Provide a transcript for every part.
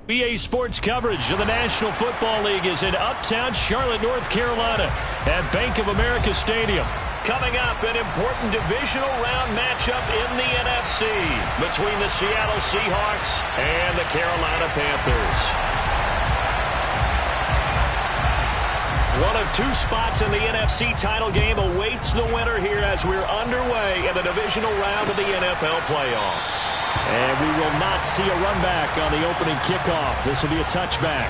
EA Sports coverage of the National Football League is in uptown Charlotte, North Carolina at Bank of America Stadium. Coming up, an important divisional round matchup in the NFC between the Seattle Seahawks and the Carolina Panthers. One of two spots in the NFC title game awaits the winner here as we're underway in the divisional round of the NFL playoffs. And we will not see a run back on the opening kickoff. This will be a touchback.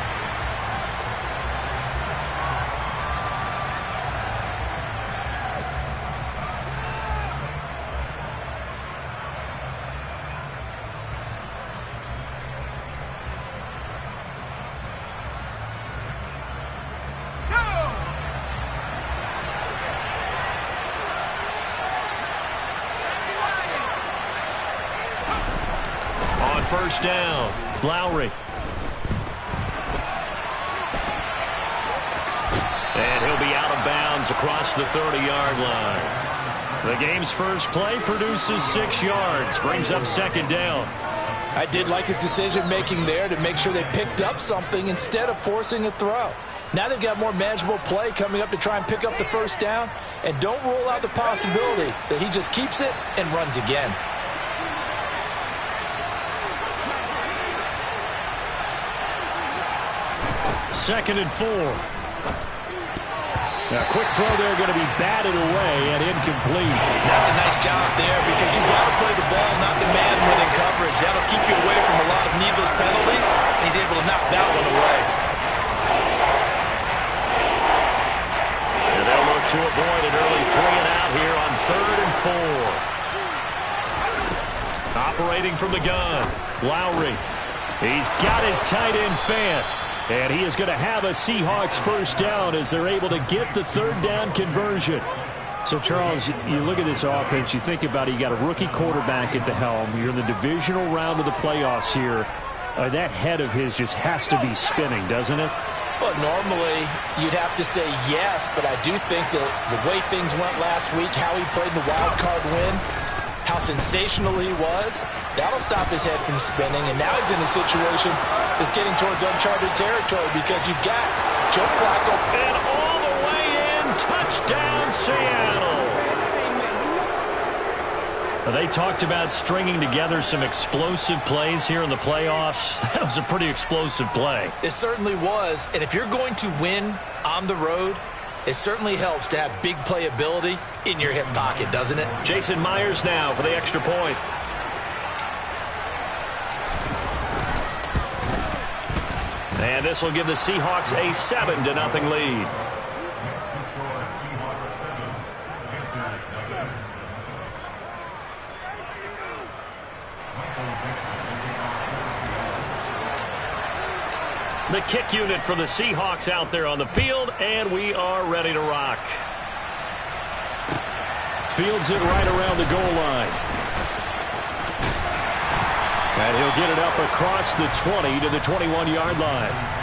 First down, Lowry. And he'll be out of bounds across the 30-yard line. The game's first play produces 6 yards, brings up second down. I did like his decision-making there to make sure they picked up something instead of forcing a throw. Now they've got more manageable play coming up to try and pick up the first down, and don't rule out the possibility that he just keeps it and runs again. Second and 4. A quick throw there going to be batted away and incomplete. That's a nice job there because you've got to play the ball, not the man when in coverage. That'll keep you away from a lot of needless penalties. He's able to knock that one away. And they'll look to avoid an early 3 and out here on 3rd and 4. Operating from the gun, Lowry. He's got his tight end Fant. And he is going to have a Seahawks first down as they're able to get the third down conversion. So, Charles, you look at this offense, you think about it, you got a rookie quarterback at the helm. You're in the divisional round of the playoffs here. That head of his just has to be spinning, doesn't it? Well, normally you'd have to say yes, but I do think that the way things went last week, how he played the wild card win, how sensational he was, that'll stop his head from spinning. And now he's in a situation that's getting towards uncharted territory because you've got Joe Flacco. And all the way in, touchdown Seattle. They talked about stringing together some explosive plays here in the playoffs. That was a pretty explosive play. It certainly was. And if you're going to win on the road, it certainly helps to have big playability in your hip pocket, doesn't it? Jason Myers now for the extra point. And this will give the Seahawks a 7-0 lead. The kick unit for the Seahawks out there on the field, and we are ready to rock. Fields it right around the goal line. And he'll get it up across the 20 to the 21-yard line.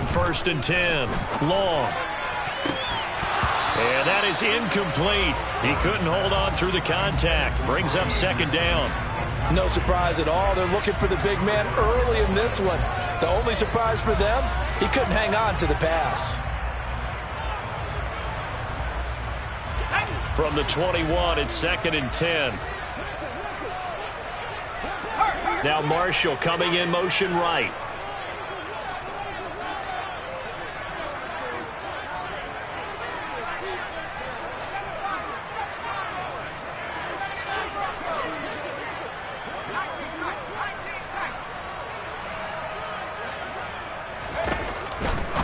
First and 10, long. And that is incomplete. He couldn't hold on through the contact. Brings up second down. No surprise at all. They're looking for the big man early in this one. The only surprise for them, he couldn't hang on to the pass. From the 21, it's second and 10. Now Marshall coming in motion right.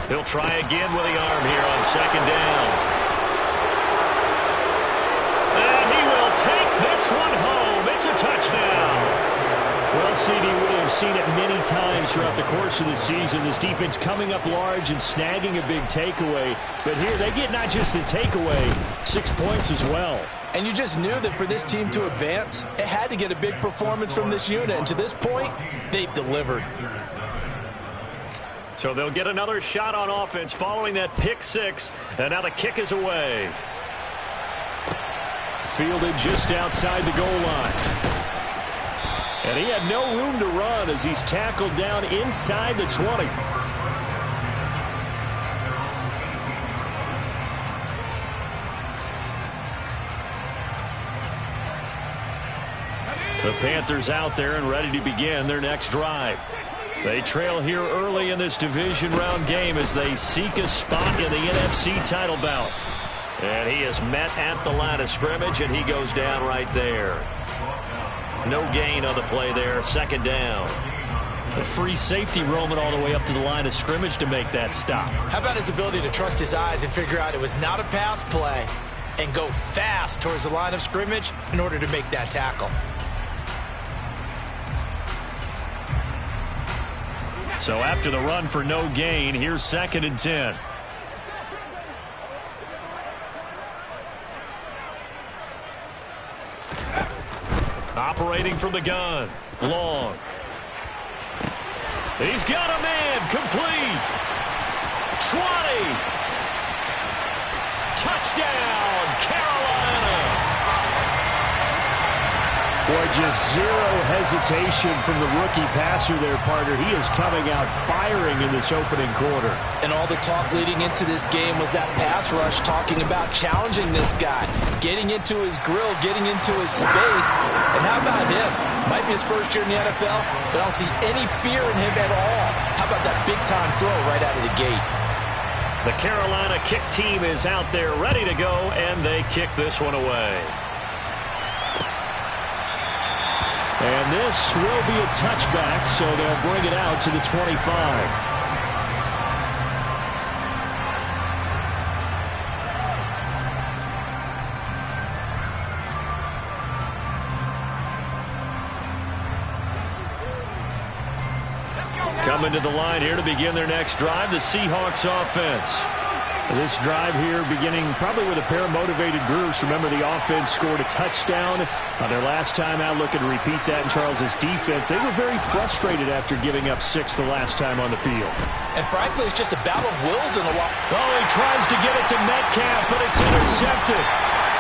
He'll try again with the arm here on second down. And he will take this one home. It's a touchdown. Well, CD, we have seen it many times throughout the course of the season. This defense coming up large and snagging a big takeaway. But here they get not just the takeaway, 6 points as well. And you just knew that for this team to advance, it had to get a big performance from this unit. And to this point, they've delivered. So they'll get another shot on offense following that pick six. And now the kick is away. Fielded just outside the goal line. And he had no room to run as he's tackled down inside the 20. The Panthers out there and ready to begin their next drive. They trail here early in this division round game as they seek a spot in the NFC title bout. And he is met at the line of scrimmage, and he goes down right there. No gain on the play there, second down. The free safety roaming all the way up to the line of scrimmage to make that stop. How about his ability to trust his eyes and figure out it was not a pass play and go fast towards the line of scrimmage in order to make that tackle. So after the run for no gain, here's 2nd and 10. Operating from the gun. Long. He's got a man. Complete. 20. Touchdown, Carolina. Boy, just zero hesitation from the rookie passer there, partner. He is coming out firing in this opening quarter. And all the talk leading into this game was that pass rush talking about challenging this guy, getting into his grill, getting into his space. And how about him? Might be his first year in the NFL, but I don't see any fear in him at all. How about that big-time throw right out of the gate? The Carolina kick team is out there ready to go, and they kick this one away. And this will be a touchback, so they'll bring it out to the 25. Coming to the line here to begin their next drive, the Seahawks offense. This drive here beginning probably with a pair of motivated groups. Remember, the offense scored a touchdown on their last time out. Looking to repeat that in Charles's defense. They were very frustrated after giving up 6 the last time on the field. And frankly, it's just a battle of wills in a while. Oh, he tries to get it to Metcalf, but it's intercepted.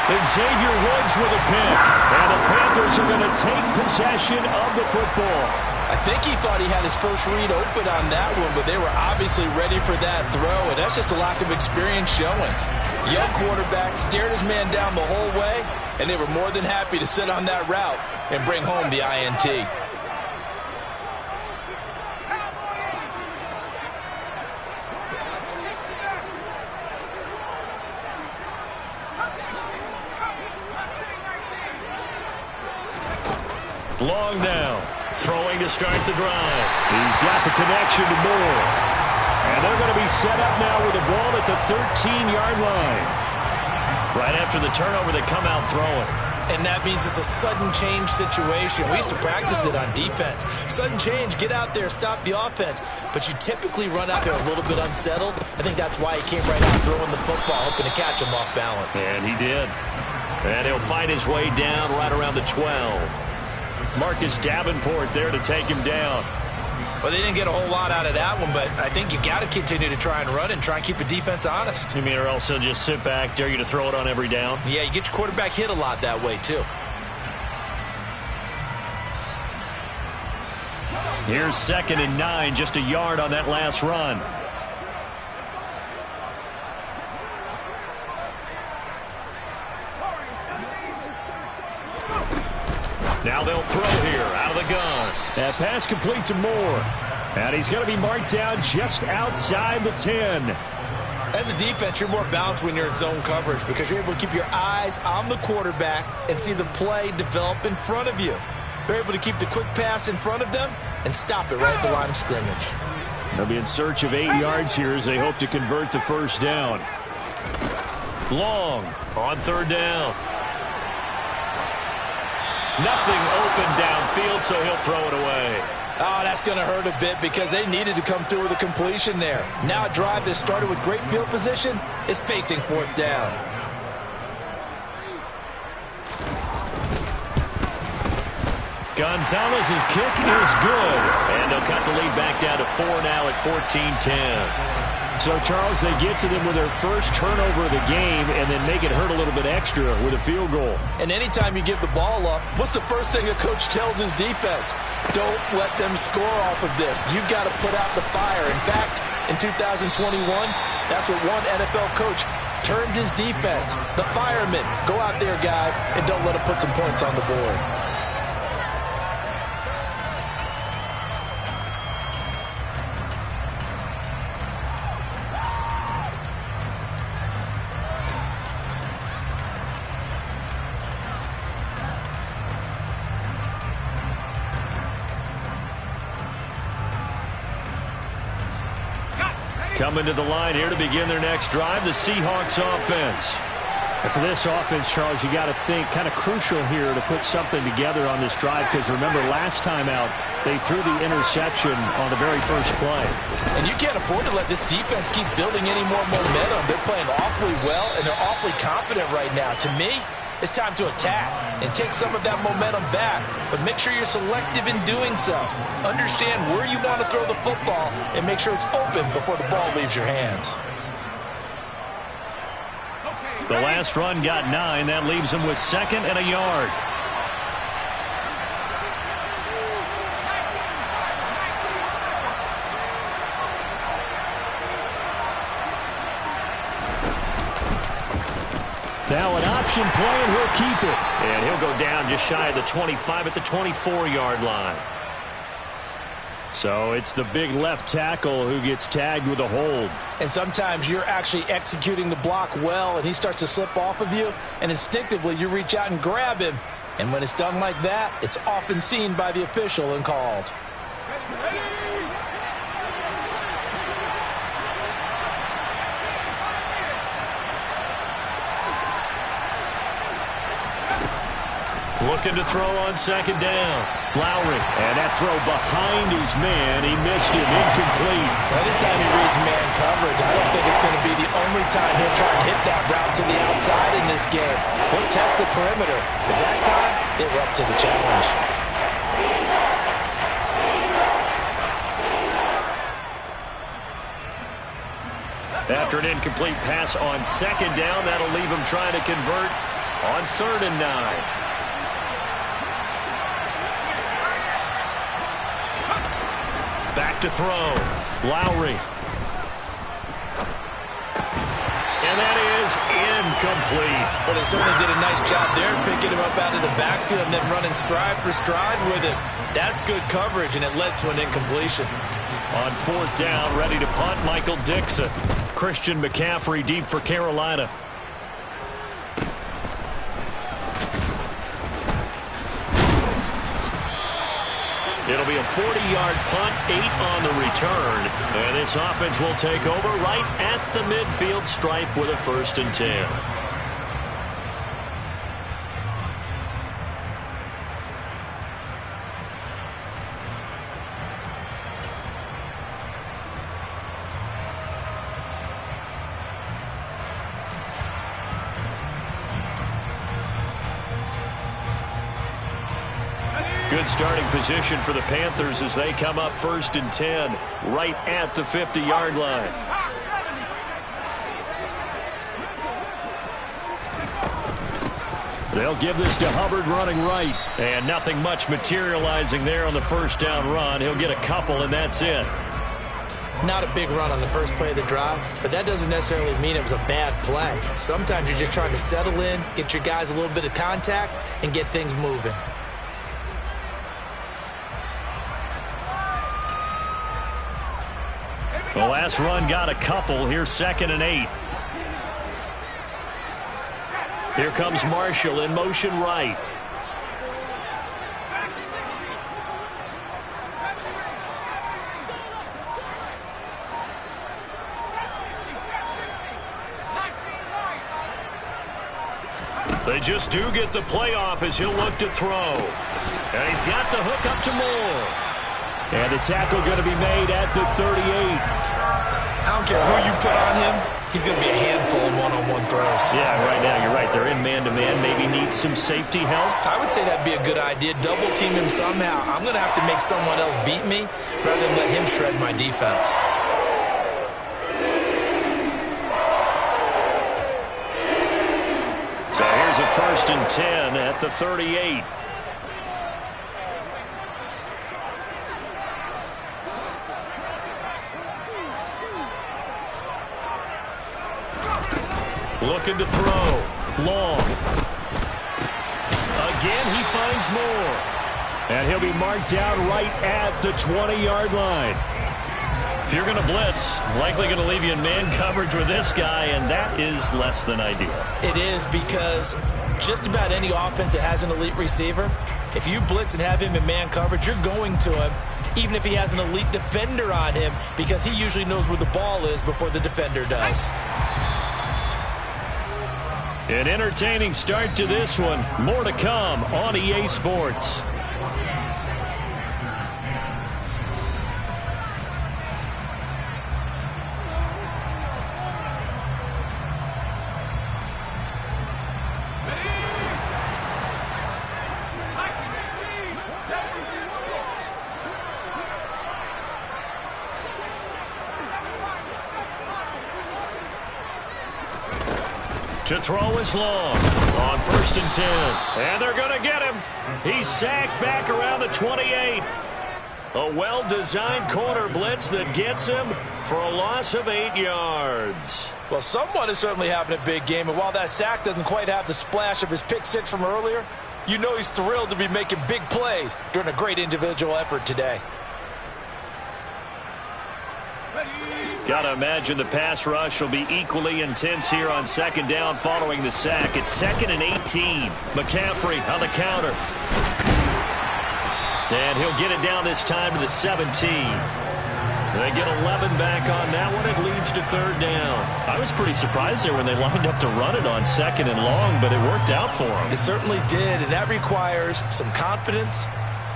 And Xavier Woods with a pick. And the Panthers are going to take possession of the football. I think he thought he had his first read open on that one, but they were obviously ready for that throw, and that's just a lack of experience showing. Young quarterback stared his man down the whole way, and they were more than happy to sit on that route and bring home the INT. Long now. Throwing to start the drive. He's got the connection to Moore. And they're going to be set up now with the ball at the 13-yard line. Right after the turnover, they come out throwing. And that means it's a sudden change situation. We used to practice it on defense. Sudden change, get out there, stop the offense. But you typically run out there a little bit unsettled. I think that's why he came right out throwing the football, hoping to catch him off balance. And he did. And he'll fight his way down right around the 12. Marcus Davenport there to take him down. Well, they didn't get a whole lot out of that one, but I think you got to continue to try and run and try and keep the defense honest. You mean, or else they'll just sit back, dare you to throw it on every down? Yeah, you get your quarterback hit a lot that way, too. Here's 2nd and 9, just a yard on that last run. Now they'll throw here out of the gun. That pass complete to Moore. And he's going to be marked down just outside the 10. As a defense, you're more balanced when you're in zone coverage because you're able to keep your eyes on the quarterback and see the play develop in front of you. They're able to keep the quick pass in front of them and stop it right at the line of scrimmage. They'll be in search of 8 yards here as they hope to convert the first down. Long on 3rd down. Nothing open downfield, so he'll throw it away. Oh, that's going to hurt a bit because they needed to come through with a completion there. Now a drive that started with great field position is facing fourth down. Gonzalez's kick is good. And they'll cut the lead back down to 4 now at 14-10. So, Charles, they get to them with their first turnover of the game and then make it hurt a little bit extra with a field goal. And anytime you give the ball up, what's the first thing a coach tells his defense? Don't let them score off of this. You've got to put out the fire. In fact, in 2021, that's what one NFL coach termed his defense. The firemen. Go out there, guys, and don't let them put some points on the board. Coming to the line here to begin their next drive, the Seahawks offense. And for this offense, Charles, you got to think kind of crucial here to put something together on this drive because remember last time out they threw the interception on the very first play. And you can't afford to let this defense keep building any more momentum. They're playing awfully well and they're awfully confident right now. To me, it's time to attack and take some of that momentum back. But make sure you're selective in doing so. Understand where you want to throw the football and make sure it's open before the ball leaves your hands. The last run got 9. That leaves them with 2nd and a yard. Now an option play, and he'll keep it. And he'll go down just shy of the 25 at the 24-yard line. So it's the big left tackle who gets tagged with a hold. And sometimes you're actually executing the block well, and he starts to slip off of you, and instinctively you reach out and grab him. And when it's done like that, it's often seen by the official and called. Looking to throw on 2nd down. Lowry, and that throw behind his man. He missed him, incomplete. Anytime he reads man coverage, I don't think it's going to be the only time he'll try and hit that route to the outside in this game. He'll test the perimeter, but that time, they were up to the challenge. After an incomplete pass on 2nd down, that'll leave him trying to convert on 3rd and 9. Back to throw. Lowry. And that is incomplete. Well, they certainly did a nice job there, picking him up out of the backfield and then running stride for stride with him. That's good coverage, and it led to an incompletion. On 4th down, ready to punt, Michael Dixon. Christian McCaffrey deep for Carolina. It'll be a 40-yard punt, 8 on the return. And this offense will take over right at the midfield stripe with a 1st and 10. Good starting position for the Panthers as they come up 1st and 10 right at the 50-yard line. They'll give this to Hubbard running right. And nothing much materializing there on the 1st down run. He'll get a couple, and that's it. Not a big run on the first play of the drive, but that doesn't necessarily mean it was a bad play. Sometimes you're just trying to settle in, get your guys a little bit of contact, and get things moving. The last run got a couple. Here's 2nd and 8. Here comes Marshall in motion right. They just do get the playoff as he'll look to throw. And he's got the hook up to Moore. And the tackle going to be made at the 38. I don't care who you put on him. He's going to be a handful in one-on-one throws. Yeah, right now, you're right. They're in man-to-man. Maybe need some safety help. I would say that'd be a good idea. Double team him somehow. I'm going to have to make someone else beat me rather than let him shred my defense. So here's a 1st and 10 at the 38. Looking to throw. Long. Again, he finds Moore. And he'll be marked down right at the 20-yard line. If you're going to blitz, likely going to leave you in man coverage with this guy, and that is less than ideal. It is, because just about any offense that has an elite receiver, if you blitz and have him in man coverage, you're going to him, even if he has an elite defender on him, because he usually knows where the ball is before the defender does. An entertaining start to this one. More to come on EA Sports. To throw is Long on 1st and 10. And they're going to get him. He's sacked back around the 28. A well-designed corner blitz that gets him for a loss of 8 yards. Well, someone is certainly having a big game, and while that sack doesn't quite have the splash of his pick six from earlier, you know he's thrilled to be making big plays during a great individual effort today. Got to imagine the pass rush will be equally intense here on 2nd down following the sack. It's 2nd and 18. McCaffrey on the counter. And he'll get it down this time to the 17. They get 11 back on that one. It leads to 3rd down. I was pretty surprised there when they lined up to run it on 2nd and long, but it worked out for them. It certainly did, and that requires some confidence,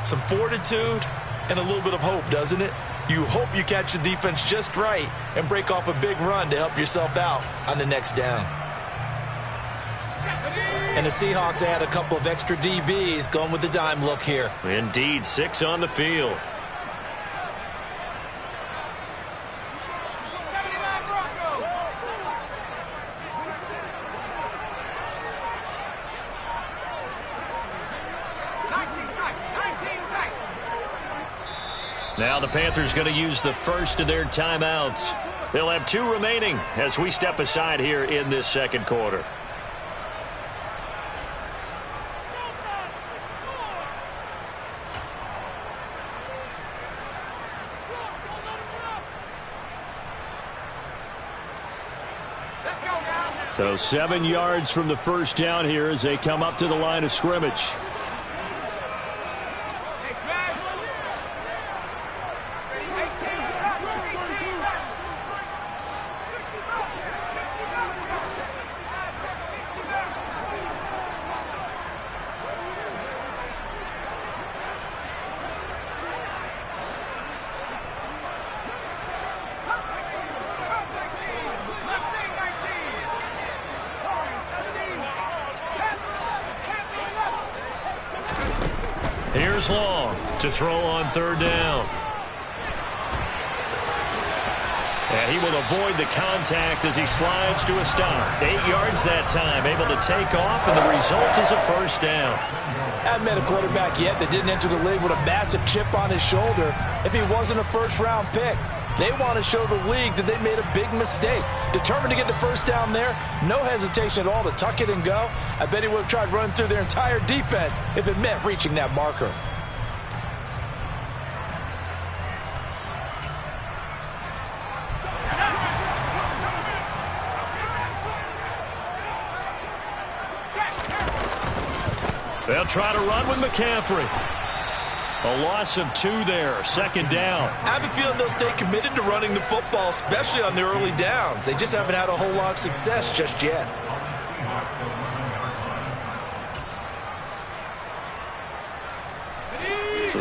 some fortitude, and a little bit of hope, doesn't it? You hope you catch the defense just right and break off a big run to help yourself out on the next down. And the Seahawks add a couple of extra DBs going with the dime look here. Indeed, 6 on the field. Now the Panthers going to use the first of their timeouts. They'll have 2 remaining as we step aside here in this 2nd quarter. So 7 yards from the 1st down here as they come up to the line of scrimmage. Here's Long to throw on 3rd down. And he will avoid the contact as he slides to a stop. 8 yards that time, able to take off, and the result is a 1st down. I haven't met a quarterback yet that didn't enter the league with a massive chip on his shoulder if he wasn't a 1st-round pick. They want to show the league that they made a big mistake. Determined to get the 1st down there, no hesitation at all to tuck it and go. I bet he would have tried running through their entire defense if it meant reaching that marker. They'll try to run with McCaffrey. A loss of 2 there, 2nd down. I have a feeling they'll stay committed to running the football, especially on the early downs. They just haven't had a whole lot of success just yet.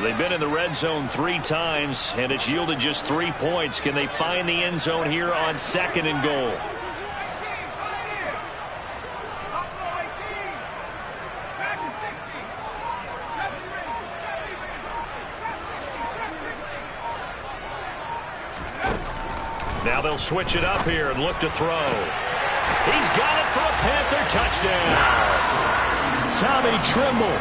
they've been in the red zone 3 times, and it's yielded just 3 points. Can they find the end zone here on 2nd and goal? Now they'll switch it up here and look to throw. He's got it for a Panther touchdown. Tommy Trimble,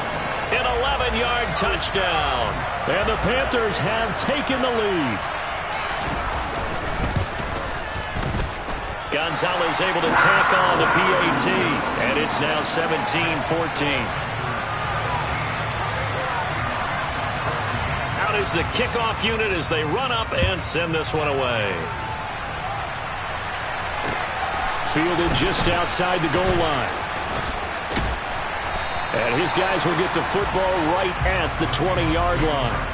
an 11-yard touchdown. And the Panthers have taken the lead. Gonzalez able to tack on the PAT, and it's now 17-14. Out is the kickoff unit as they run up and send this one away. Fielded just outside the goal line. And his guys will get the football right at the 20-yard line.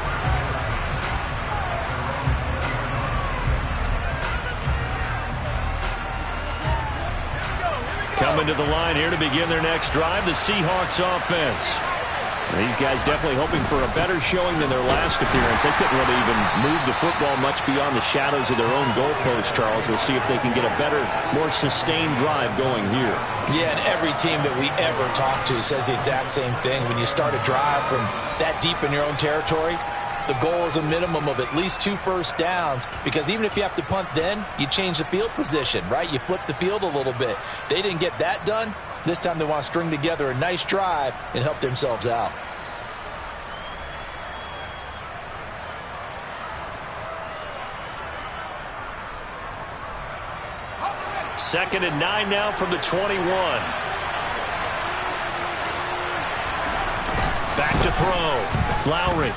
Coming to the line here to begin their next drive, the Seahawks offense. These guys definitely hoping for a better showing than their last appearance. They couldn't really even move the football much beyond the shadows of their own goalpost, Charles. We'll see if they can get a better, more sustained drive going here. Yeah, and every team that we ever talk to says the exact same thing. When you start a drive from that deep in your own territory, the goal is a minimum of at least 2 first downs, because even if you have to punt then, you change the field position, right? You flip the field a little bit. They didn't get that done. This time they want to string together a nice drive and help themselves out. Second and 9 now from the 21. Back to throw. Lowry.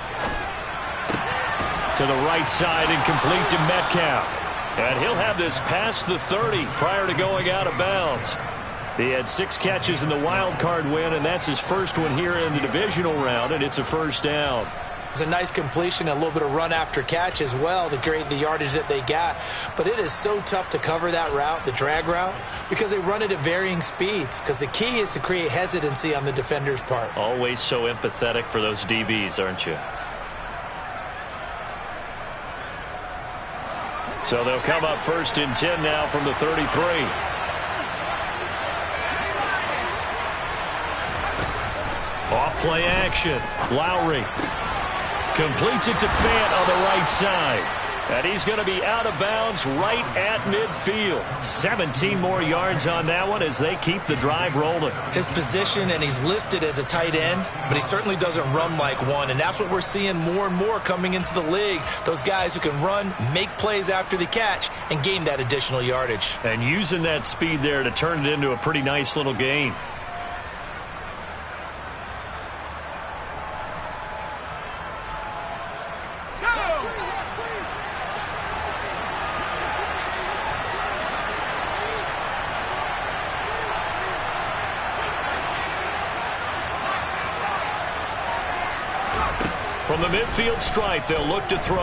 To the right side and complete to Metcalf. And he'll have this past the 30 prior to going out of bounds. He had 6 catches in the wild card win, and that's his first one here in the divisional round, and it's a first down. It's a nice completion, a little bit of run after catch as well to create the yardage that they got. But it is so tough to cover that route, the drag route, because they run it at varying speeds, because the key is to create hesitancy on the defender's part. Always so empathetic for those DBs, aren't you? So they'll come up first and 10 now from the 33. Off play action. Lowry completes it to Fant on the right side. And he's going to be out of bounds right at midfield. 17 more yards on that one as they keep the drive rolling. His position, and he's listed as a tight end, but he certainly doesn't run like one. And that's what we're seeing more and more coming into the league. Those guys who can run, make plays after the catch, and gain that additional yardage. And using that speed there to turn it into a pretty nice little gain. From the midfield stripe, they'll look to throw.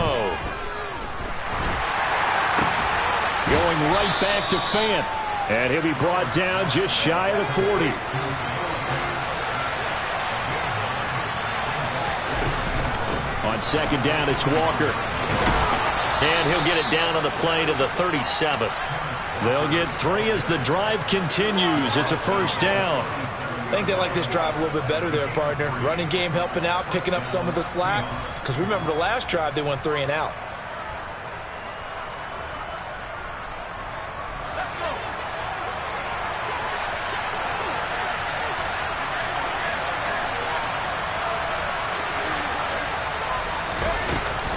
Going right back to Fant. And he'll be brought down just shy of the 40. On second down, it's Walker. And he'll get it down on the play to the 37. They'll get 3 as the drive continues. It's a first down. I think they like this drive a little bit better there, partner. Running game helping out, picking up some of the slack. Because remember the last drive, they went 3 and out.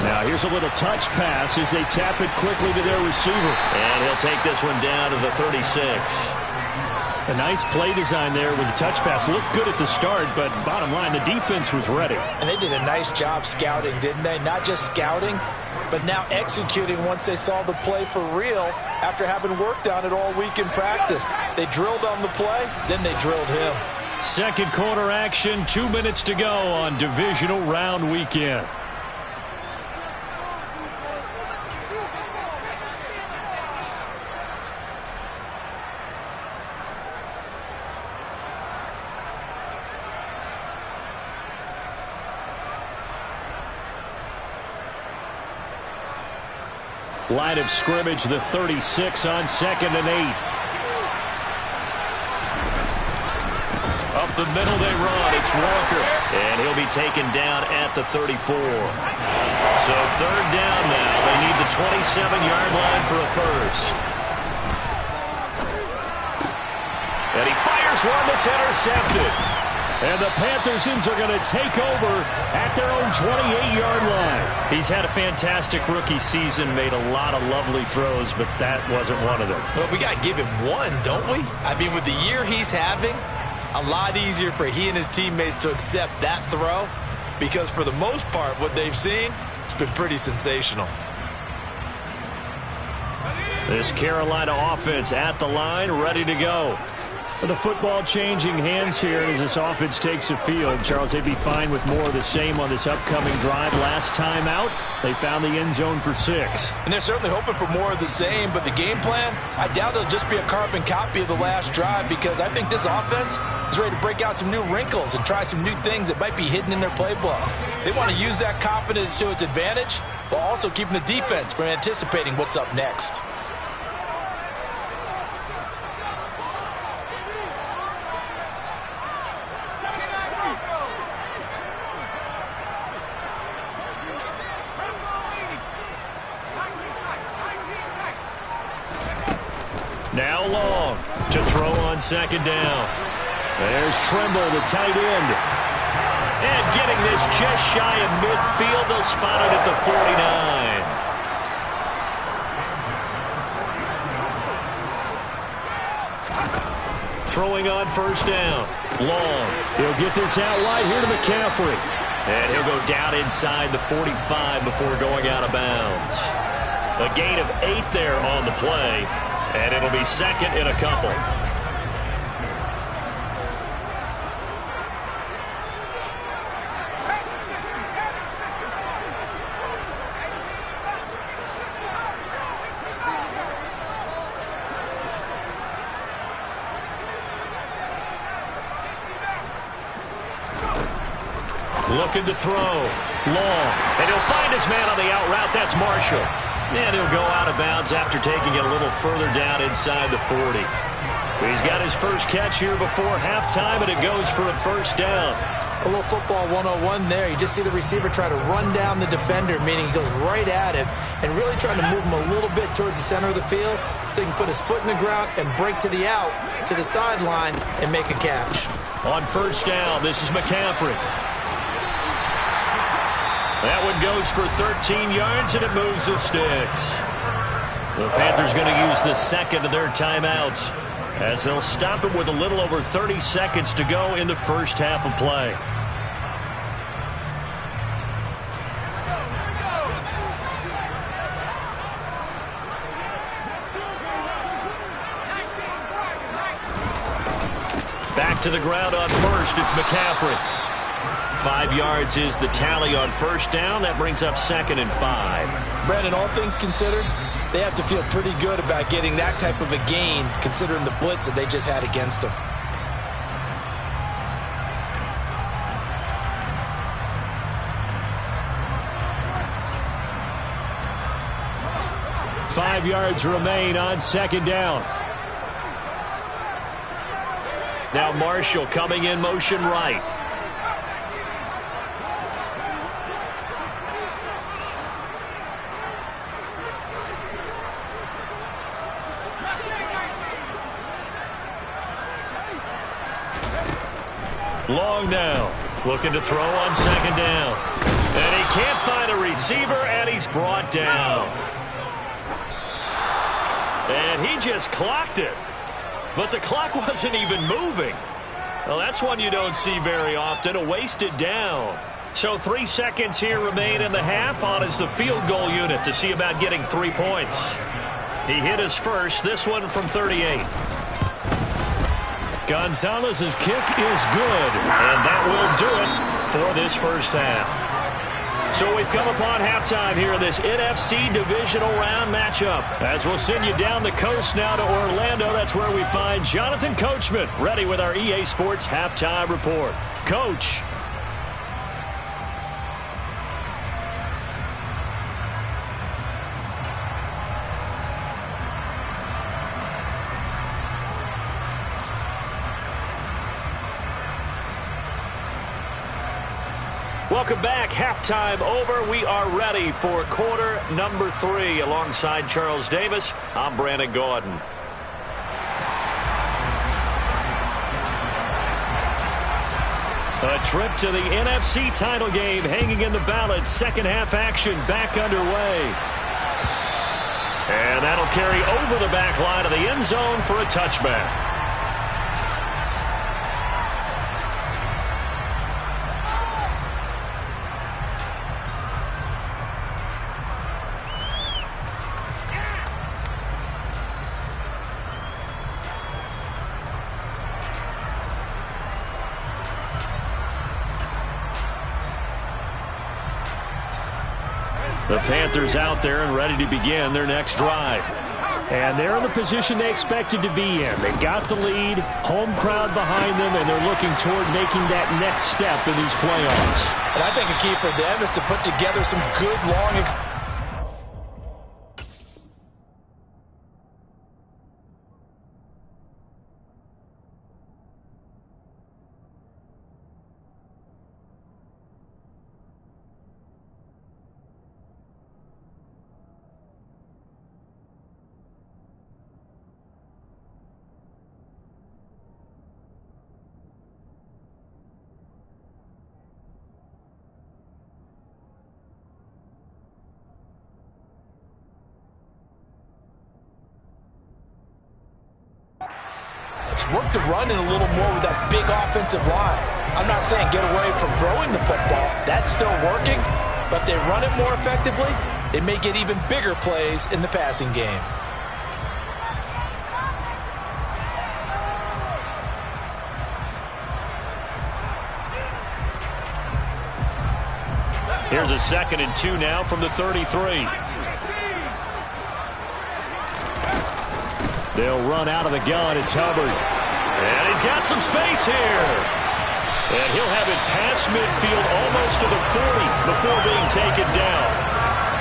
Now here's a little touch pass as they tap it quickly to their receiver. And he'll take this one down to the 36. A nice play design there with the touch pass. Looked good at the start, but bottom line, the defense was ready. And they did a nice job scouting, didn't they? Not just scouting, but now executing once they saw the play for real after having worked on it all week in practice. They drilled on the play, then they drilled him. Second quarter action, 2 minutes to go on divisional round weekend. Line of scrimmage, the 36 on 2nd and 8. Up the middle they run. It's Walker. And he'll be taken down at the 34. So 3rd down now. They need the 27-yard line for a first. And he fires one that's intercepted. And the Panthersons are going to take over at their own 28-yard line. He's had a fantastic rookie season, made a lot of lovely throws, but that wasn't one of them. Well, we got to give him one, don't we? I mean, with the year he's having, a lot easier for he and his teammates to accept that throw, because for the most part, what they've seen, it's been pretty sensational. This Carolina offense at the line, ready to go. The football changing hands here as this offense takes the field. Charles, they'd be fine with more of the same on this upcoming drive. Last time out, they found the end zone for 6. And they're certainly hoping for more of the same, but the game plan, I doubt it'll just be a carbon copy of the last drive, because I think this offense is ready to break out some new wrinkles and try some new things that might be hidden in their playbook. They want to use that confidence to its advantage while also keeping the defense from anticipating what's up next. Now Long to throw on 2nd down. There's Trimble, the tight end. And getting this just shy of midfield, they'll spot it at the 49. Throwing on 1st down. Long. He'll get this out wide here to McCaffrey. And he'll go down inside the 45 before going out of bounds. A gain of 8 there on the play. And it'll be 2nd and a couple. Looking to throw. Long. And he'll find his man on the out route. That's Marshall. And he'll go out of bounds after taking it a little further down inside the 40. He's got his first catch here before halftime, and it goes for a 1st down. A little football 101 there. You just see the receiver try to run down the defender, meaning he goes right at him and really trying to move him a little bit towards the center of the field so he can put his foot in the ground and break to the out, to the sideline, and make a catch. On 1st down, this is McCaffrey. That one goes for 13 yards, and it moves the sticks. The Panthers going to use the 2nd of their timeouts as they'll stop it with a little over 30 seconds to go in the first half of play. Back to the ground on 1st, it's McCaffrey. 5 yards is the tally on 1st down. That brings up 2nd and 5. Brandon, all things considered, they have to feel pretty good about getting that type of a gain, considering the blitz that they just had against them. Five yards remain on 2nd down. Now Marshall coming in motion right. Long now, looking to throw on 2nd down. And he can't find a receiver, and he's brought down. And he just clocked it. But the clock wasn't even moving. Well, that's one you don't see very often, a wasted down. So 3 seconds here remain in the half. On is the field goal unit to see about getting 3 points. He hit his first, this one from 38. Gonzalez's kick is good, and that will do it for this first half. So we've come upon halftime here in this NFC Divisional Round matchup. As we'll send you down the coast now to Orlando, that's where we find Jonathan Coachman, ready with our EA Sports Halftime Report. Coach. Welcome back. Halftime over. We are ready for quarter number 3. Alongside Charles Davis, I'm Brandon Gordon. A trip to the NFC title game hanging in the balance. Second half action back underway. And that'll carry over the back line of the end zone for a touchback. The Panthers out there and ready to begin their next drive. And they're in the position they expected to be in. They got the lead, home crowd behind them, and they're looking toward making that next step in these playoffs. And I think a key for them is to put together some good long work to run in a little more with that big offensive line. I'm not saying get away from throwing the football. That's still working. But if they run it more effectively, they may get even bigger plays in the passing game. Here's a 2nd and 2 now from the 33. They'll run out of the gun. It's Hubbard. And he's got some space here. And he'll have it past midfield almost to the 40 before being taken down.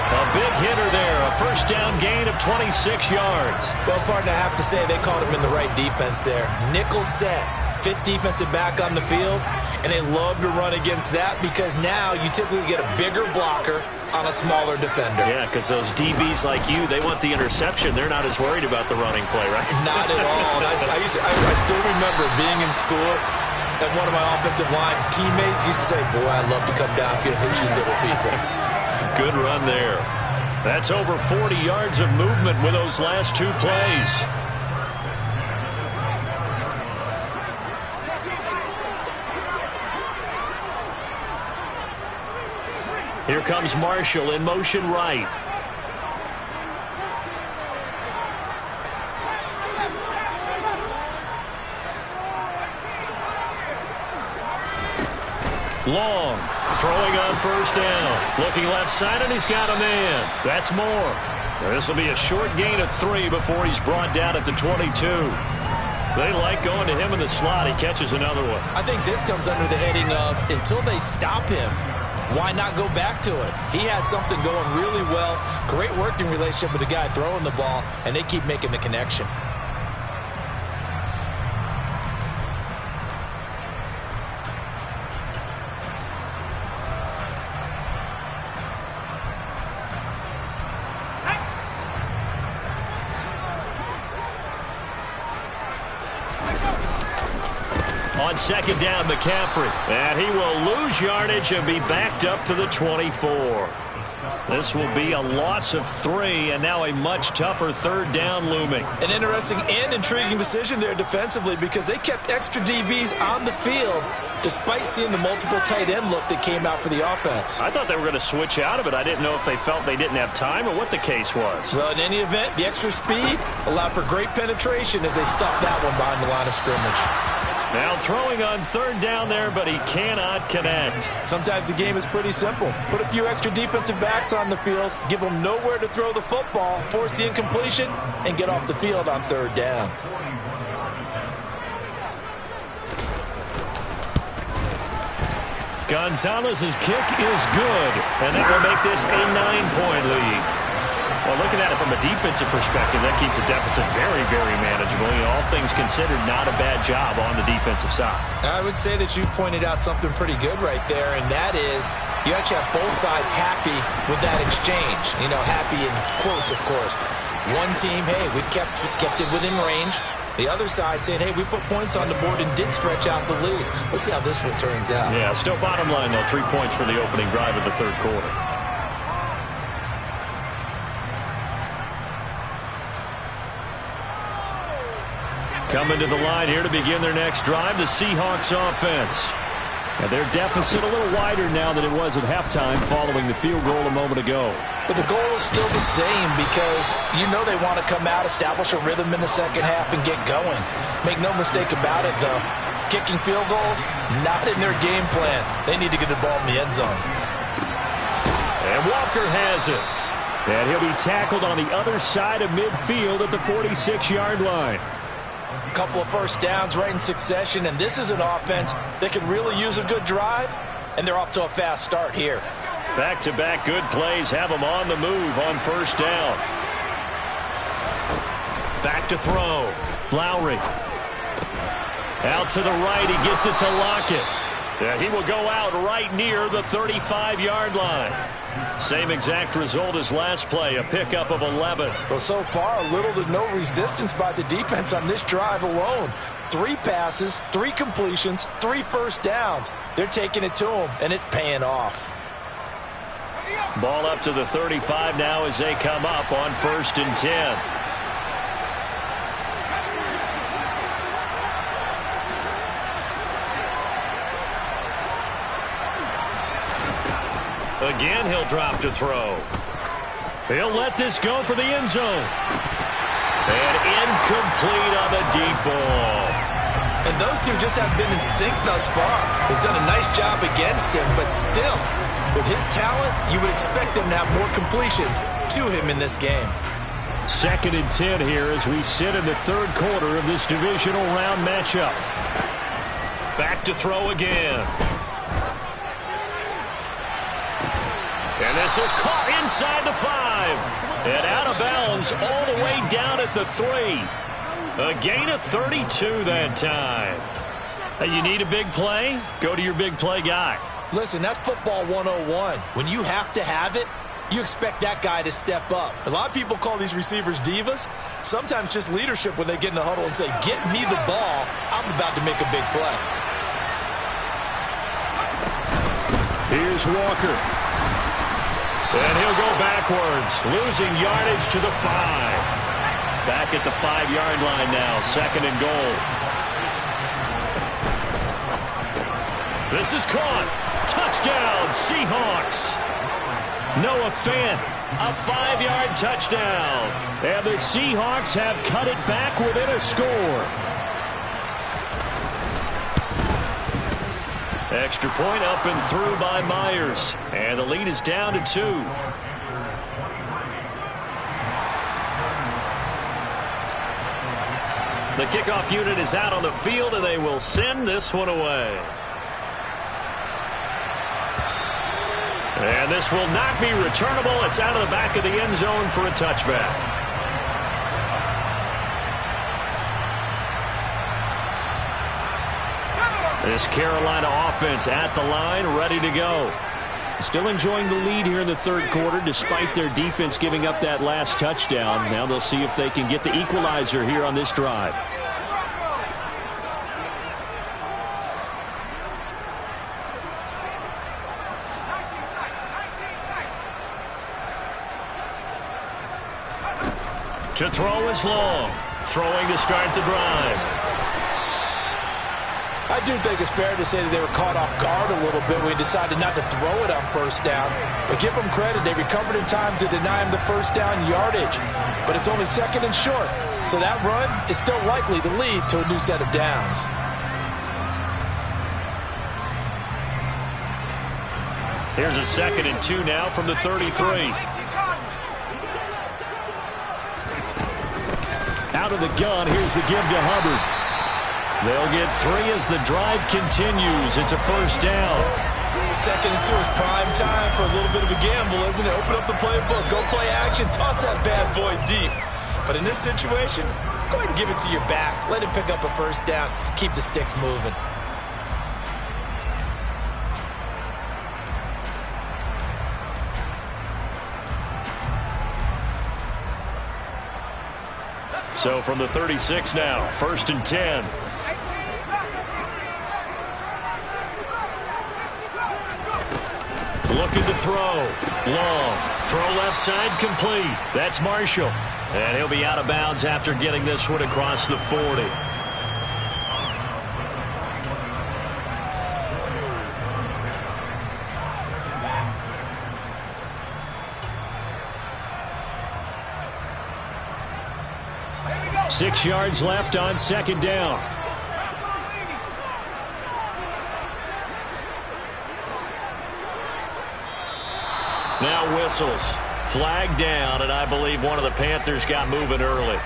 A big hitter there. A first down gain of 26 yards. Well, partner, I have to say they caught him in the right defense there. Nickel set. 5th defensive back on the field. And they love to run against that because now you typically get a bigger blocker on a smaller defender. Yeah, because those DBs like you, they want the interception. They're not as worried about the running play, right? Not at all. And I still remember being in school and one of my offensive line teammates used to say, boy, I love to come downfield and hit you little people. Good run there. That's over 40 yards of movement with those last 2 plays. Here comes Marshall in motion right. Long, throwing on first down. Looking left side, and he's got a man. That's more. This will be a short gain of 3 before he's brought down at the 22. They like going to him in the slot. He catches another one. I think this comes under the heading of until they stop him, why not go back to it? He has something going really well. Great working relationship with the guy throwing the ball, and they keep making the connection. On 2nd down, McCaffrey. And he will lose yardage and be backed up to the 24. This will be a loss of 3, and now a much tougher 3rd down looming. An interesting and intriguing decision there defensively because they kept extra DBs on the field despite seeing the multiple tight end look that came out for the offense. I thought they were going to switch out of it. I didn't know if they felt they didn't have time or what the case was. Well, in any event, the extra speed allowed for great penetration as they stopped that one behind the line of scrimmage. Now throwing on 3rd down there, but he cannot connect. Sometimes the game is pretty simple. Put a few extra defensive backs on the field, give them nowhere to throw the football, force the incompletion, and get off the field on 3rd down. Gonzalez's kick is good, and that will make this a 9-point lead. Well, looking at it from a defensive perspective, that keeps the deficit very, very manageable. All things considered, not a bad job on the defensive side. I would say that you pointed out something pretty good right there, and that is you actually have both sides happy with that exchange. Happy in quotes, of course. One team, hey, we've kept it within range. The other side saying, hey, we put points on the board and did stretch out the lead. Let's see how this one turns out. Yeah, still bottom line, though, 3 points for the opening drive of the third quarter. Coming to the line here to begin their next drive, the Seahawks offense. And their deficit a little wider now than it was at halftime following the field goal a moment ago. But the goal is still the same because they want to come out, establish a rhythm in the second half, and get going. Make no mistake about it, though. Kicking field goals, not in their game plan. They need to get the ball in the end zone. And Walker has it. And he'll be tackled on the other side of midfield at the 46-yard line. A couple of first downs right in succession, and this is an offense that can really use a good drive, and they're off to a fast start here. Back-to-back good plays have them on the move on first down. Back to throw. Lowry. Out to the right. He gets it to Lockett. Yeah, he will go out right near the 35-yard line. Same exact result as last play, a pickup of 11. Well, so far, little to no resistance by the defense on this drive alone. 3 passes, 3 completions, 3 first downs. They're taking it to them, and it's paying off. Ball up to the 35 now as they come up on 1st and 10. Again, he'll drop to throw. He'll let this go for the end zone. And incomplete on the deep ball. And those two just haven't been in sync thus far. They've done a nice job against him, but still, with his talent, you would expect him to have more completions to him in this game. 2nd and 10 here as we sit in the third quarter of this divisional round matchup. Back to throw again. And this is caught inside the 5. And out of bounds all the way down at the 3. A gain of 32 that time. You need a big play? Go to your big play guy. Listen, that's football 101. When you have to have it, you expect that guy to step up. A lot of people call these receivers divas. Sometimes just leadership when they get in the huddle and say, get me the ball. I'm about to make a big play. Here's Walker. And he'll go backwards, losing yardage to the 5. Back at the 5-yard line now, 2nd and goal. This is caught. Touchdown, Seahawks. Noah Fant, a 5-yard touchdown. And the Seahawks have cut it back within a score. Extra point up and through by Myers. And the lead is down to 2. The kickoff unit is out on the field, and they will send this one away. And this will not be returnable. It's out of the back of the end zone for a touchback. This Carolina offense at the line, ready to go. Still enjoying the lead here in the third quarter despite their defense giving up that last touchdown. Now they'll see if they can get the equalizer here on this drive. To throw is Long. Throwing to start the drive. I do think it's fair to say that they were caught off guard a little bit when we decided not to throw it on first down. But give them credit. They recovered in time to deny him the first down yardage. But it's only 2nd and short. So that run is still likely to lead to a new set of downs. Here's a 2nd and 2 now from the 33. Out of the gun, here's the give to Hubbard. They'll get 3 as the drive continues. It's a first down. Second and 2 is prime time for a little bit of a gamble, isn't it? Open up the playbook, go play action, toss that bad boy deep. But in this situation, go ahead and give it to your back. Let him pick up a first down. Keep the sticks moving. So from the 36 now, 1st and 10. Looking to throw. Long. Throw left side complete. That's Marshall. And he'll be out of bounds after getting this one across the 40. Six yards left on second down. Now whistles. Flag down, and I believe one of the Panthers got moving early.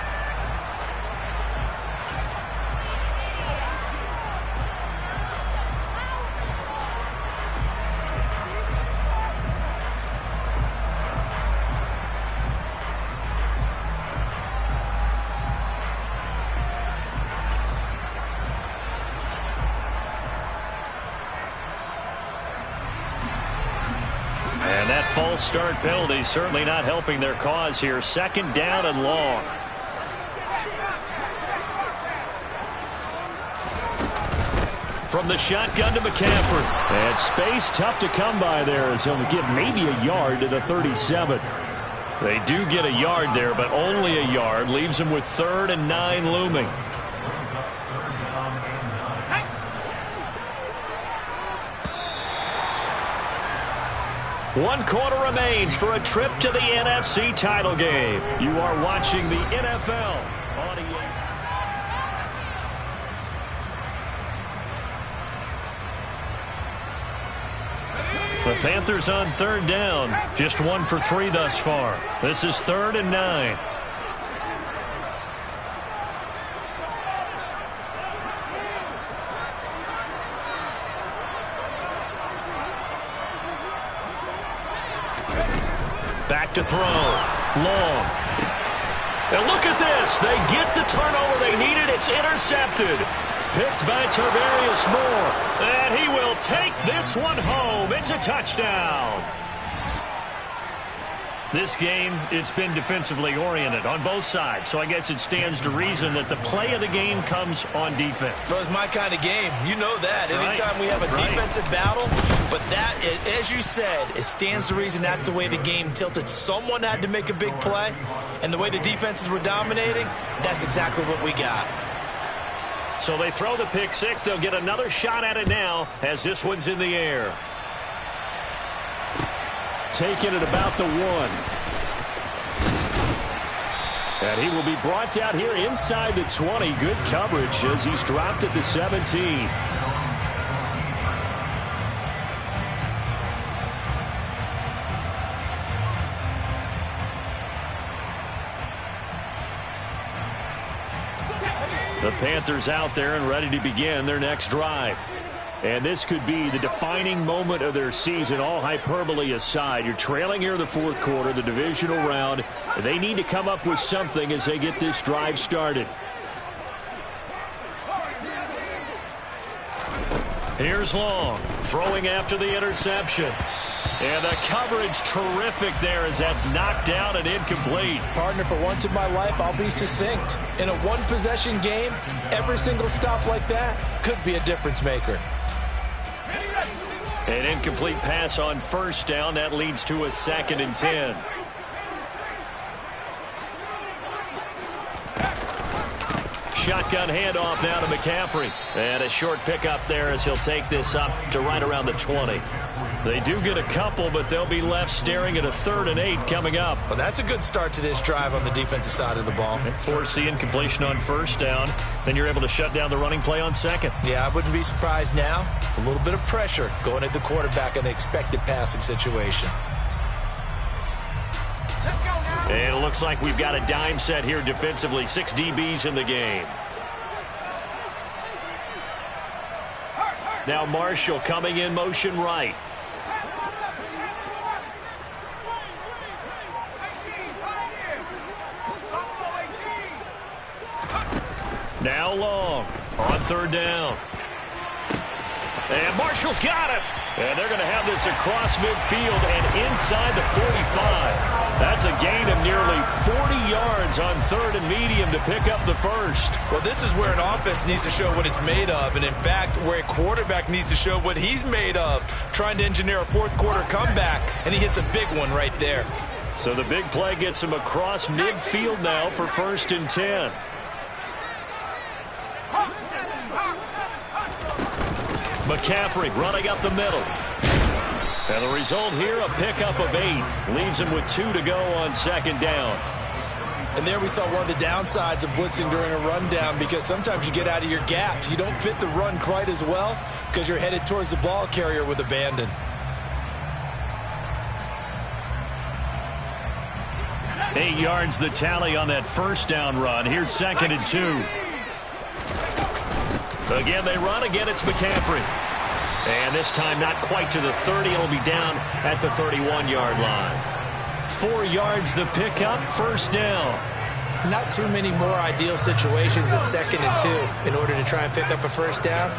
And that false start penalty certainly not helping their cause here. Second down and long. From the shotgun to McCaffrey. And space tough to come by there as he'll get maybe a yard to the 37. They do get a yard there, but only a yard. Leaves them with 3rd and 9 looming. One quarter remains for a trip to the NFC title game. You are watching the NFL on EA. The Panthers on 3rd down. Just 1 for 3 thus far. This is 3rd and 9. Back to throw. Long. And look at this. They get the turnover they needed. It's intercepted. Picked by Tarvarius Moore. And he will take this one home. It's a touchdown. This game, it's been defensively oriented on both sides. So I guess it stands to reason that the play of the game comes on defense. So it's my kind of game. You know that. That's Anytime right. we have a Right. defensive battle, but that, as you said, it stands to reason that's the way the game tilted. Someone had to make a big play, and the way the defenses were dominating, that's exactly what we got. So they throw the pick six. They'll get another shot at it now as this one's in the air. Taking it about the 1. And he will be brought down here inside the 20. Good coverage as he's dropped at the 17. The Panthers out there and ready to begin their next drive. And this could be the defining moment of their season, all hyperbole aside. You're trailing here in the 4th quarter, the divisional round. They need to come up with something as they get this drive started. Here's Long, throwing after the interception. And the coverage terrific there as that's knocked down and incomplete. Partner, for once in my life, I'll be succinct. In a one-possession game, every single stop like that could be a difference maker. An incomplete pass on 1st down. That leads to a 2nd and 10. Shotgun handoff now to McCaffrey. And a short pickup there as he'll take this up to right around the 20. They do get a couple, but they'll be left staring at a 3rd and 8 coming up. Well, that's a good start to this drive on the defensive side of the ball. Force the incompletion on 1st down. Then you're able to shut down the running play on 2nd. Yeah, I wouldn't be surprised now. A little bit of pressure going at the quarterback in an expected passing situation. And it looks like we've got a dime set here defensively. 6 DBs in the game. Now Marshall coming in motion right. Now long on third down. And Marshall's got it. And they're going to have this across midfield and inside the 45. That's a gain of nearly 40 yards on third and medium to pick up the first. Well, this is where an offense needs to show what it's made of. And, in fact, where a quarterback needs to show what he's made of, trying to engineer a fourth-quarter comeback, and he hits a big one right there. So the big play gets him across midfield now for 1st and 10. McCaffrey running up the middle. And the result here, a pickup of 8. Leaves him with 2 to go on 2nd down. And there we saw one of the downsides of blitzing during a rundown, because sometimes you get out of your gaps. You don't fit the run quite as well because you're headed towards the ball carrier with abandon. Eight yards the tally on that 1st down run. Here's 2nd and 2. Again, they run. Again, it's McCaffrey. And this time not quite to the 30. It'll be down at the 31-yard line. 4 yards the pickup, 1st down. Not too many more ideal situations at 2nd and 2 in order to try and pick up a 1st down.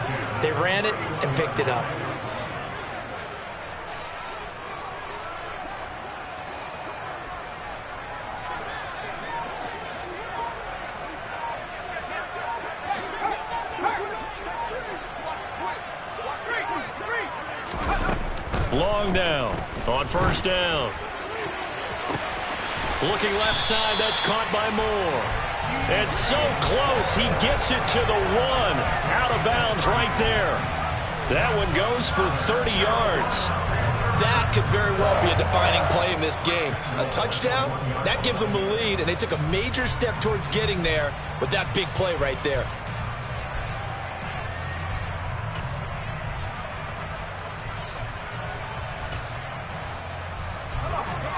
They ran it and picked it up. Long down on 1st down. Looking left side, that's caught by Moore. It's so close, he gets it to the 1. Out of bounds right there. That one goes for 30 yards. That could very well be a defining play in this game. A touchdown, that gives them the lead, and they took a major step towards getting there with that big play right there.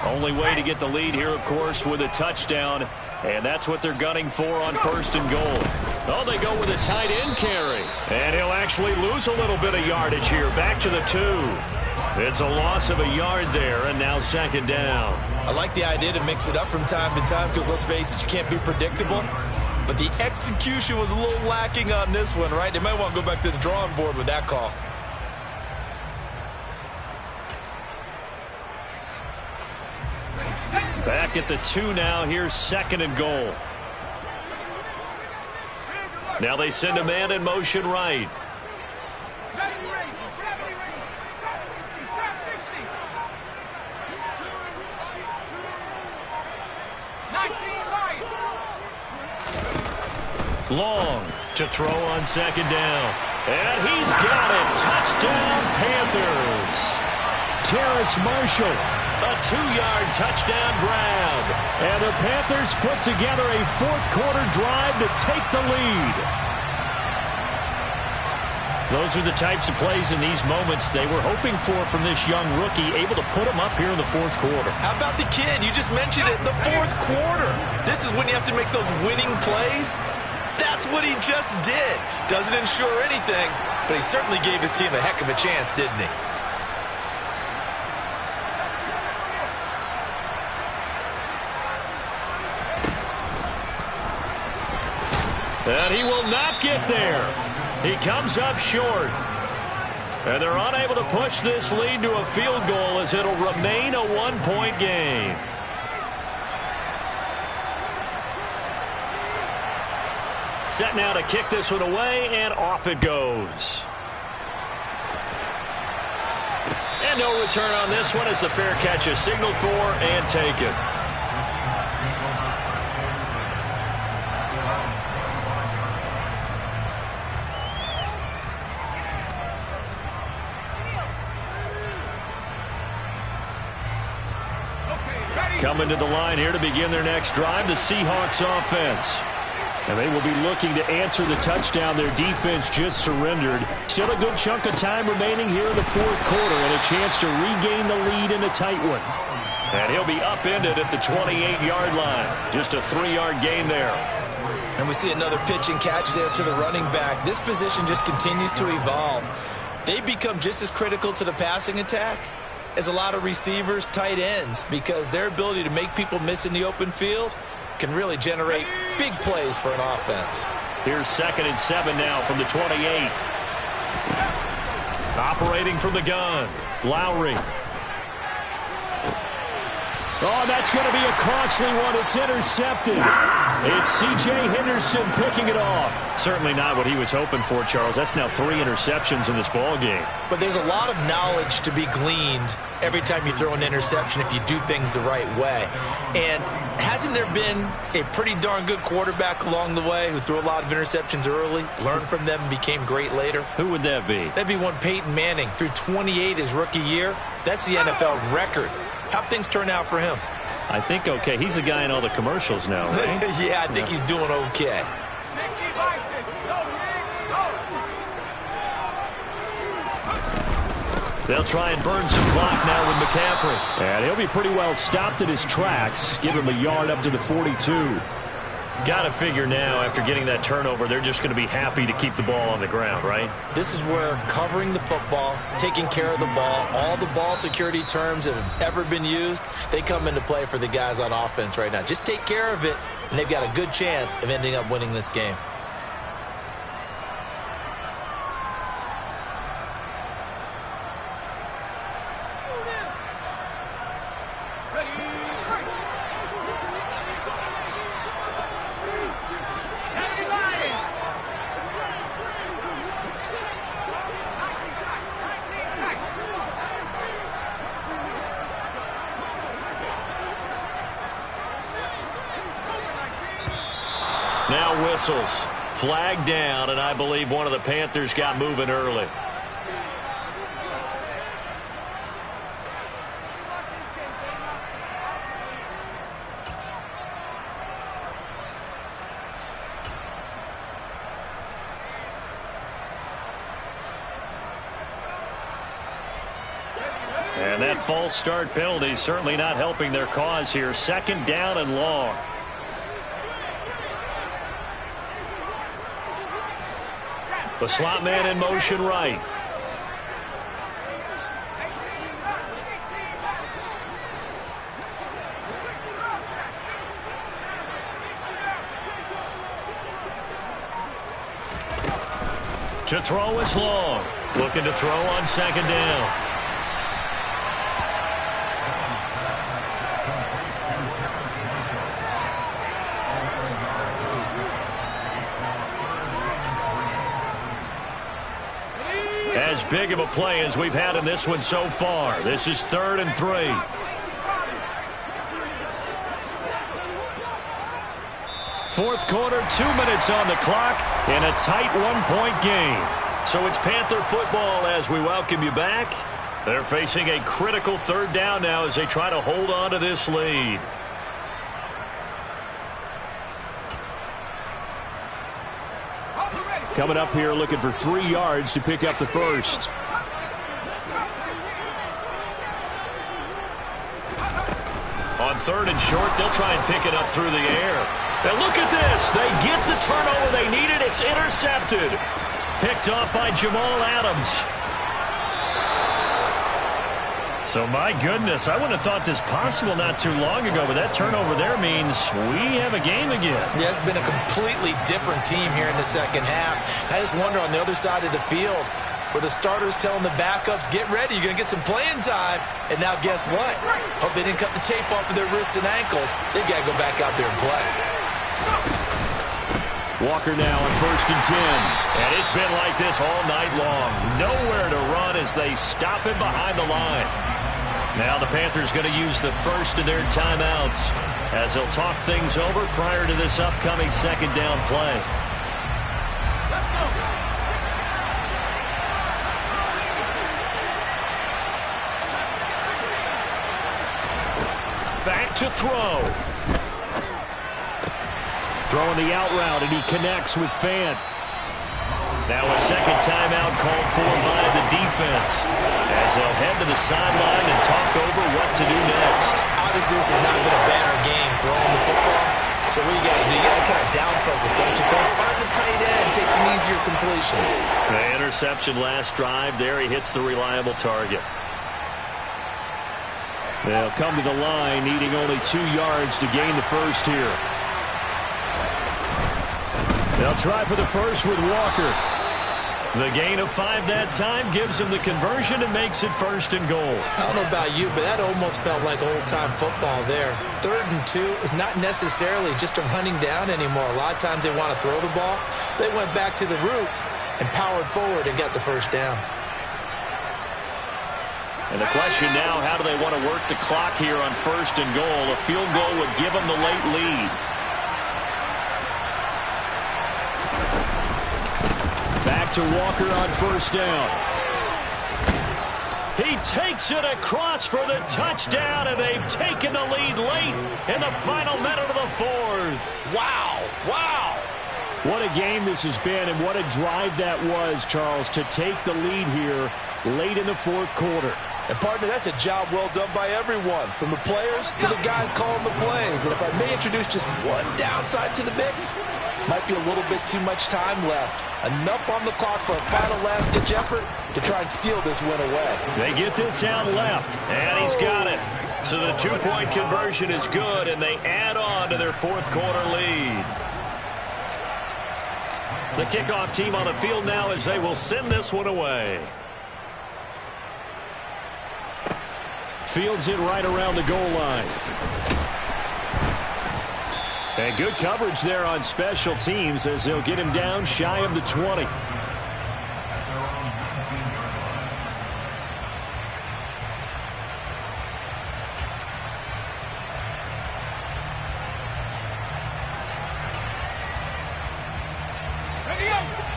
Only way to get the lead here, of course, with a touchdown. And that's what they're gunning for on 1st and goal. Oh, they go with a tight end carry. And he'll actually lose a little bit of yardage here. Back to the 2. It's a loss of a yard there, and now 2nd down. I like the idea to mix it up from time to time because, let's face it, you can't be predictable. But the execution was a little lacking on this one, right? They might want to go back to the drawing board with that call. Back at the 2 now. Here's 2nd and goal. Now they send a man in motion right. Long to throw on 2nd down. And he's got it. Touchdown, Panthers. Terrace Marshall. A 2-yard touchdown grab. And the Panthers put together a 4th-quarter drive to take the lead. Those are the types of plays in these moments they were hoping for from this young rookie, able to put them up here in the 4th quarter. How about the kid? You just mentioned it, the 4th quarter. This is when you have to make those winning plays. That's what he just did. Doesn't ensure anything, but he certainly gave his team a heck of a chance, didn't he? And he will not get there. He comes up short. And they're unable to push this lead to a field goal as it'll remain a 1-point game. Set now to kick this one away, and off it goes. And no return on this one as the fair catch is signaled for and taken. Coming to the line here to begin their next drive, the Seahawks offense. And they will be looking to answer the touchdown their defense just surrendered. Still a good chunk of time remaining here in the 4th quarter and a chance to regain the lead in a tight one. And he'll be upended at the 28-yard line. Just a 3-yard gain there. And we see another pitch and catch there to the running back. This position just continues to evolve. They become just as critical to the passing attack as a lot of receivers, tight ends, because their ability to make people miss in the open field can really generate big plays for an offense. Here's 2nd and 7 now from the 28. Operating from the gun, Lowry. Oh, that's going to be a costly one. It's intercepted. It's C.J. Henderson picking it off. Certainly not what he was hoping for, Charles. That's now 3 interceptions in this ball game. But there's a lot of knowledge to be gleaned every time you throw an interception if you do things the right way. And hasn't there been a pretty darn good quarterback along the way who threw a lot of interceptions early, learned from them, and became great later? Who would that be? That'd be one Peyton Manning. Threw 28 his rookie year. That's the NFL record. How'd things turn out for him? I think okay. He's the guy in all the commercials now, right? Yeah, I think he's doing okay. They'll try and burn some clock now with McCaffrey. And he'll be pretty well stopped in his tracks. Give him a yard up to the 42. Got to figure now, after getting that turnover, they're just going to be happy to keep the ball on the ground, right? This is where covering the football, taking care of the ball, all the ball security terms that have ever been used, they come into play for the guys on offense right now. Just take care of it, and they've got a good chance of ending up winning this game. Now whistles. Flag down, and I believe one of the Panthers got moving early. And that false start penalty certainly not helping their cause here. 2nd down and long. The slot man in motion right. To throw is long. Looking to throw on 2nd down. As big of a play as we've had in this one so far. This is 3rd and 3. Fourth quarter, 2 minutes on the clock in a tight 1-point game. So it's Panther football as we welcome you back. They're facing a critical 3rd down now as they try to hold on to this lead. Coming up here looking for 3 yards to pick up the first. On 3rd and short, they'll try and pick it up through the air. And look at this. They get the turnover they needed. It's intercepted. Picked off by Jamal Adams. So, my goodness, I wouldn't have thought this possible not too long ago, but that turnover there means we have a game again. Yeah, it's been a completely different team here in the second half. I just wonder on the other side of the field, where the starters telling the backups, get ready, you're going to get some playing time. And now guess what? Hope they didn't cut the tape off of their wrists and ankles. They've got to go back out there and play. Walker now on 1st and 10. And it's been like this all night long. Nowhere to run as they stop him behind the line. Now the Panthers going to use the first of their timeouts as they'll talk things over prior to this upcoming 2nd down play. Back to throw. Throwing the out route, and he connects with Fant. Now a 2nd timeout called for by the defense as they'll head to the sideline and talk over what to do next. Obviously, this has not been a banner game throwing the football. So what you got to do, you got to kind of down focus, don't you think? Find the tight end, take some easier completions. The interception last drive there. He hits the reliable target. They'll come to the line, needing only 2 yards to gain the first here. They'll try for the first with Walker. The gain of 5 that time gives him the conversion and makes it 1st and goal. I don't know about you, but that almost felt like old-time football there. 3rd and 2 is not necessarily just a running down anymore. A lot of times they want to throw the ball. They went back to the roots and powered forward and got the first down. And the question now, how do they want to work the clock here on 1st and goal? A field goal would give them the late lead. Back to Walker on 1st down. He takes it across for the touchdown, and they've taken the lead late in the final minute of the 4th. Wow. Wow. What a game this has been, and what a drive that was, Charles, to take the lead here late in the 4th quarter. And, partner, that's a job well done by everyone, from the players to the guys calling the plays. And if I may introduce just one downside to the mix, might be a little bit too much time left. Enough on the clock for a final last-ditch effort to try and steal this win away. They get this out left, and he's got it. So the 2-point conversion is good, and they add on to their 4th quarter lead. The kickoff team on the field now as they will send this one away. Fields it right around the goal line. And good coverage there on special teams as they'll get him down shy of the 20.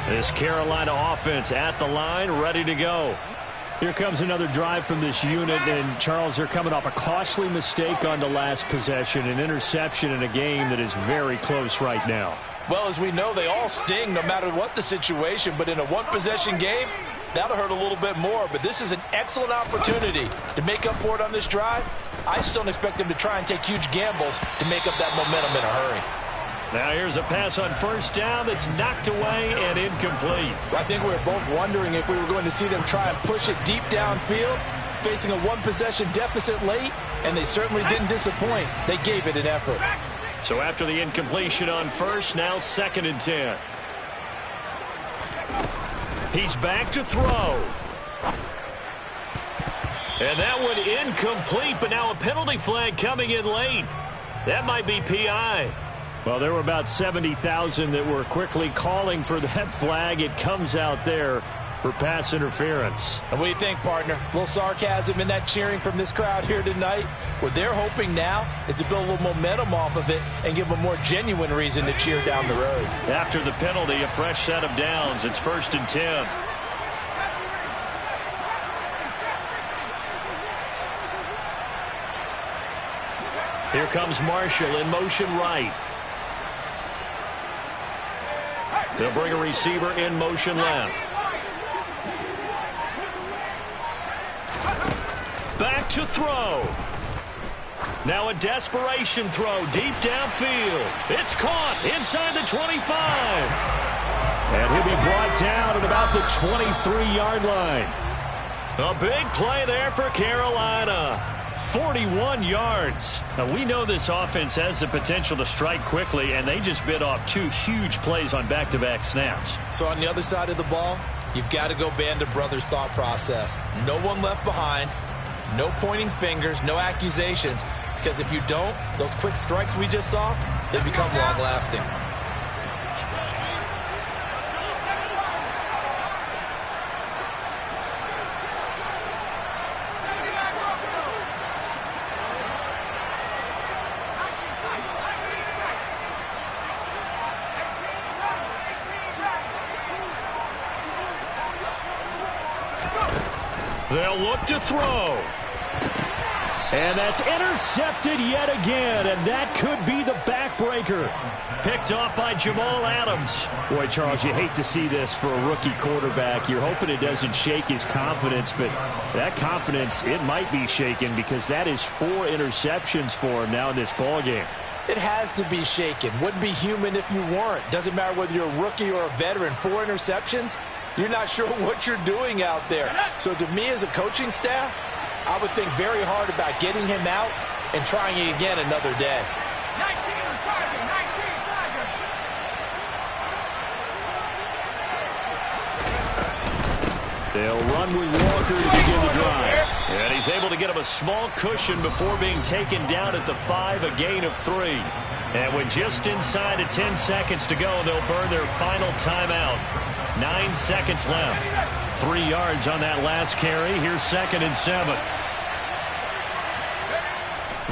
This Carolina offense at the line, ready to go. Here comes another drive from this unit, and Charles, they're coming off a costly mistake on the last possession, an interception in a game that is very close right now. Well, as we know, they all sting no matter what the situation, but in a one-possession game, that'll hurt a little bit more. But this is an excellent opportunity to make up for it on this drive. I just don't expect them to try and take huge gambles to make up that momentum in a hurry. Now here's a pass on 1st down that's knocked away and incomplete. I think we were both wondering if we were going to see them try and push it deep downfield, facing a one-possession deficit late, and they certainly didn't disappoint. They gave it an effort. So after the incompletion on 1st, now 2nd and 10. He's back to throw. And that one incomplete, but now a penalty flag coming in late. That might be PI. Well, there were about 70,000 that were quickly calling for that flag. It comes out there for pass interference. And what do you think, partner? A little sarcasm in that cheering from this crowd here tonight. What they're hoping now is to build a little momentum off of it and give them a more genuine reason to cheer down the road. After the penalty, a fresh set of downs. It's 1st and 10. Here comes Marshall in motion right. They'll bring a receiver in motion left. Back to throw. Now a desperation throw deep downfield. It's caught inside the 25. And he'll be brought down at about the 23-yard line. A big play there for Carolina. 41 yards. Now, we know this offense has the potential to strike quickly, and they just bit off 2 huge plays on back-to-back snaps. So on the other side of the ball, you've got to go Band of Brothers thought process. No one left behind, no pointing fingers, no accusations, because if you don't, those quick strikes we just saw, they become long-lasting. They'll look to throw. And that's intercepted yet again, and that could be the backbreaker. Picked off by Jamal Adams. Boy, Charles, you hate to see this for a rookie quarterback. You're hoping it doesn't shake his confidence, but that confidence, it might be shaken because that is 4 interceptions for him now in this ballgame. It has to be shaken. Wouldn't be human if you weren't. Doesn't matter whether you're a rookie or a veteran. 4 interceptions, you're not sure what you're doing out there. So to me as a coaching staff, I would think very hard about getting him out and trying it again another day. They'll run with Walker to begin the drive. And he's able to get him a small cushion before being taken down at the 5, a gain of 3. And with just inside of 10 seconds to go, they'll burn their final timeout. 9 seconds left. 3 yards on that last carry. Here's 2nd and 7.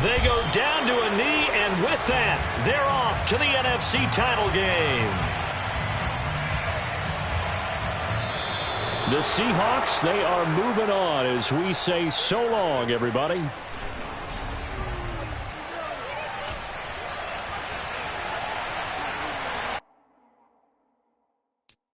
They go down to a knee, and with that, they're off to the NFC title game. The Seahawks, they are moving on as we say so long, everybody.